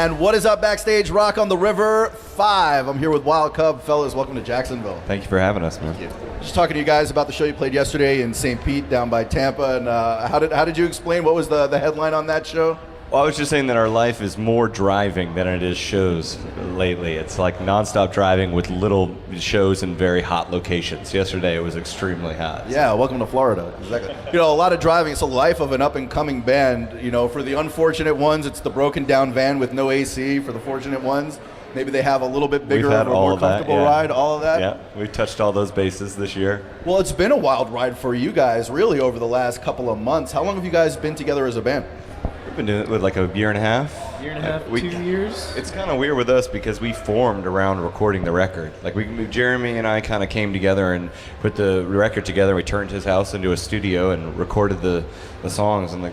And what is up, Backstage Rock on the River 5? I'm here with Wild Cub. Fellas, welcome to Jacksonville. Thank you for having us, man. Thank you. Just talking to you guys about the show you played yesterday in St. Pete down by Tampa. And how did you explain? What was the headline on that show? Well, I was just saying that our life is more driving than it is shows lately. It's like nonstop driving with little shows in very hot locations. Yesterday it was extremely hot. Yeah, welcome to Florida. Exactly. You know, a lot of driving. It's the life of an up-and-coming band. You know, for the unfortunate ones, it's the broken-down van with no AC. For the fortunate ones, maybe they have a little bit bigger, of a more comfortable ride. All of that. Yeah, we've touched all those bases this year. Well, it's been a wild ride for you guys, really, over the last couple of months. How long have you guys been together as a band? We've been doing it with like a year and a half. Year and a half, 2 years. It's kind of weird with us because we formed around recording the record. Like Jeremy and I kind of came together and put the record together. We turned his house into a studio and recorded the songs. And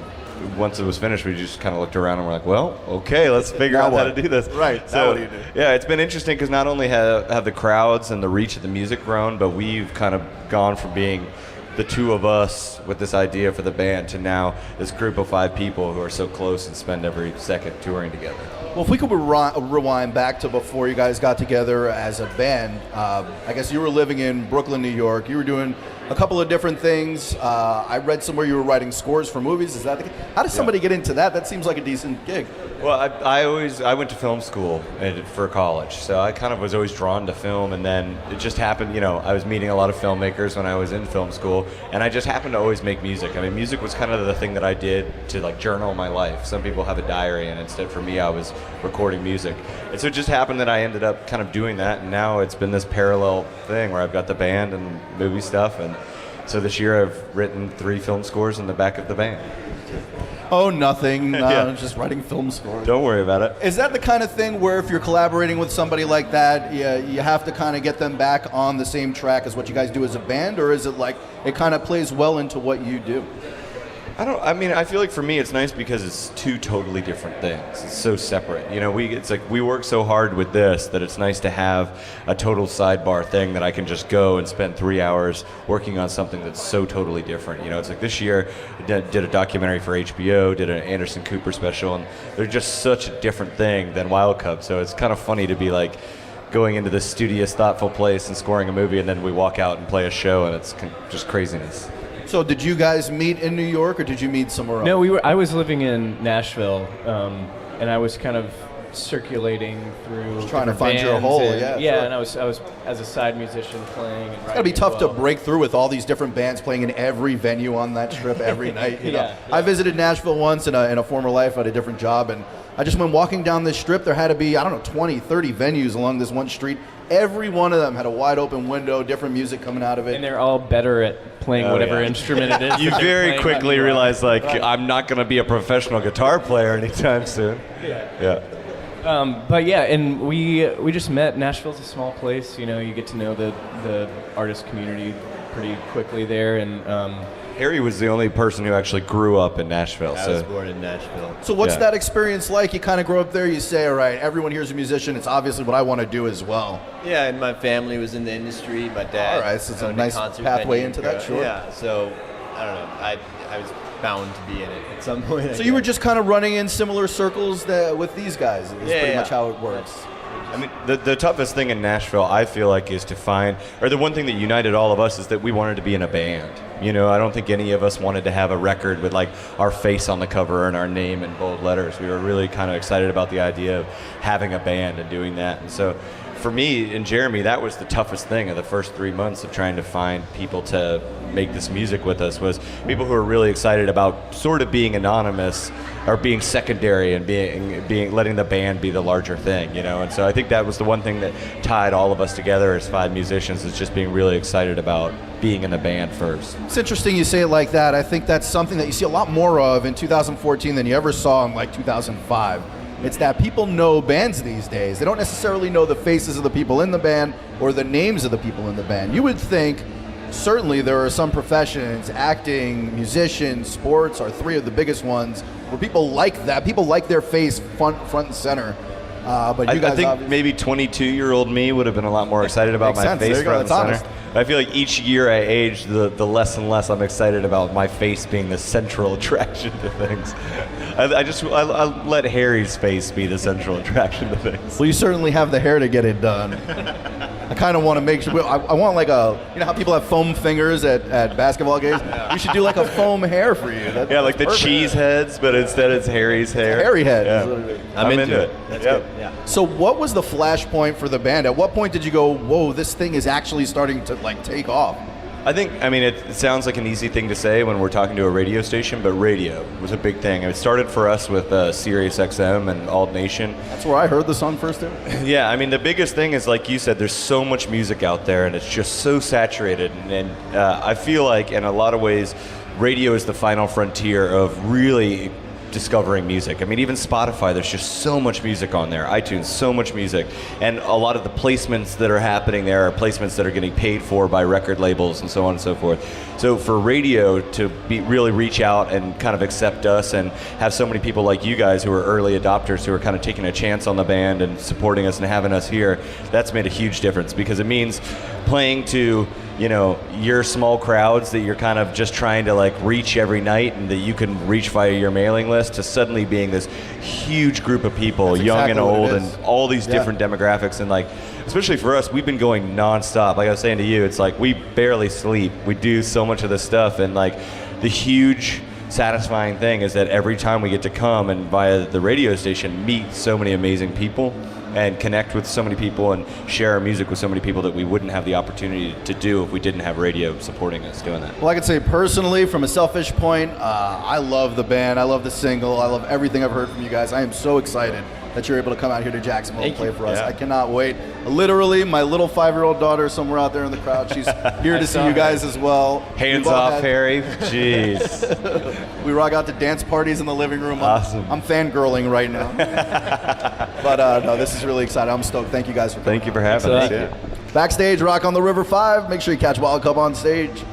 once it was finished, we just kind of looked around and we're like, well, okay, let's figure out how to do this. Right. So what do you do? Yeah, it's been interesting because not only have the crowds and the reach of the music grown, but we've kind of gone from being the two of us with this idea for the band to now this group of 5 people who are so close and spend every second touring together. Well, if we could rewind back to before you guys got together as a band, I guess you were living in Brooklyn, New York. You were doing a couple of different things. I read somewhere you were writing scores for movies. Is that the case? How does somebody get into that? That seems like a decent gig. Well, I went to film school for college, so I kind of was always drawn to film, and then it just happened, you know, I was meeting a lot of filmmakers when I was in film school, and I just happened to always make music. I mean, music was kind of the thing that I did to like journal my life. Some people have a diary, and instead for me, I was recording music. And so it just happened that I ended up kind of doing that, and now it's been this parallel thing where I've got the band and movie stuff, and so this year I've written 3 film scores in the back of the band. Oh, nothing. Just writing film scores. Don't worry about it. Is that the kind of thing where if you're collaborating with somebody like that, you have to kind of get them back on the same track as what you guys do as a band, or is it like it kind of plays well into what you do? I feel like for me it's nice because it's 2 totally different things. It's so separate. You know, it's like we work so hard with this that it's nice to have a total sidebar thing that I can just go and spend 3 hours working on something that's so totally different. You know, it's like this year I did a documentary for HBO, did an Anderson Cooper special, and they're just such a different thing than Wild Cub. So it's kind of funny to be like going into this studious, thoughtful place and scoring a movie, and then we walk out and play a show, and it's just craziness. So did you guys meet in New York, or did you meet somewhere else? No, I was living in Nashville, and I was kind of circulating through trying to find your hole. And, sure. and I was as a side musician playing and writing. It's gotta be tough to break through with all these different bands playing in every venue on that strip every night. You know? Yeah. I visited Nashville once in a former life. I had a different job, and I just went walking down this strip. There had to be, 20, 30 venues along this one street. Every one of them had a wide open window, different music coming out of it. And they're all better at playing whatever instrument it is. You very quickly realize, like, I'm not going to be a professional guitar player anytime soon. Yeah. But yeah, and we just met. Nashville's a small place. You know, you get to know the artist community pretty quickly there, and Harry was the only person who actually grew up in Nashville. I was born in Nashville. So what's that experience like? You kind of grow up there, you say, all right, everyone here's a musician. It's obviously what I want to do as well. Yeah, and my family was in the industry. My dad. All right, so it's a owned nice concert pathway venue. into that, sure. Yeah, so I don't know. I was bound to be in it at some point. So you were just kind of running in similar circles with these guys. Is pretty much how it works. I mean, the toughest thing in Nashville, I feel like, is to find, or the one thing that united all of us is that we wanted to be in a band. You know, I don't think any of us wanted to have a record with like our face on the cover and our name in bold letters. We were really kind of excited about the idea of having a band and doing that. And so for me and Jeremy, that was the toughest thing of the first 3 months of trying to find people to make this music with us, was people who are really excited about sort of being anonymous or being secondary and being letting the band be the larger thing, you know. And so I think that was the one thing that tied all of us together as 5 musicians, is just being really excited about being in the band first. It's interesting you say it like that. I think that's something that you see a lot more of in 2014 than you ever saw in like 2005. It's that people know bands these days. They don't necessarily know the faces of the people in the band or the names of the people in the band. You would think certainly there are some professions, acting, musicians, sports are 3 of the biggest ones, where people like that. People like their face front and center. But you guys, I think maybe 22-year-old me would have been a lot more excited about my face front and center. I feel like each year I age, the less and less I'm excited about my face being the central attraction to things. I let Harry's face be the central attraction to things. Well, you certainly have the hair to get it done. I kind of want to make sure. I want like you know how people have foam fingers at basketball games? We should do like a foam hair for you. Yeah, like the cheese heads, but instead it's Harry's hair. Hairy head. Yeah. I'm into it. That's Yep. good. Yeah. So what was the flashpoint for the band? At what point did you go, whoa, this thing is actually starting to like take off? I think, I mean, it sounds like an easy thing to say when we're talking to a radio station, but radio was a big thing. It started for us with Sirius XM and Alt Nation. That's where I heard the song first too. Yeah, I mean, the biggest thing is, like you said, there's so much music out there, and it's just so saturated. And I feel like, in a lot of ways, radio is the final frontier of really discovering music. I mean, even Spotify, there's just so much music on there. iTunes, so much music. And a lot of the placements that are happening there are placements that are getting paid for by record labels and so on and so forth. So for radio to really reach out and kind of accept us and have so many people like you guys who are early adopters who are kind of taking a chance on the band and supporting us and having us here, that's made a huge difference, because it means playing to, you know, your small crowds that you're kind of just trying to like reach every night and that you can reach via your mailing list, to suddenly being this huge group of people, That's young exactly and what old, it is. and all these different demographics. And like, especially for us, we've been going nonstop. Like I was saying to you, it's like we barely sleep. We do so much of this stuff, and like the huge satisfying thing is that every time we get to come and via the radio station meet so many amazing people and connect with so many people and share our music with so many people that we wouldn't have the opportunity to do if we didn't have radio supporting us doing that. Well, I can say personally, from a selfish point, I love the band. I love the single. I love everything I've heard from you guys. I am so excited that you're able to come out here to Jacksonville and play for us. Yeah. I cannot wait. Literally, my little 5-year-old daughter is somewhere out there in the crowd. She's here to see you guys as well. Hands We've all off, had- Harry. Jeez. We rock out to dance parties in the living room. Awesome. I'm fangirling right now. But no, this is really exciting. I'm stoked. Thank you guys for coming. Thank you for having us. Thank Yeah. Backstage, Rock on the River 5. Make sure you catch Wild Cub on stage.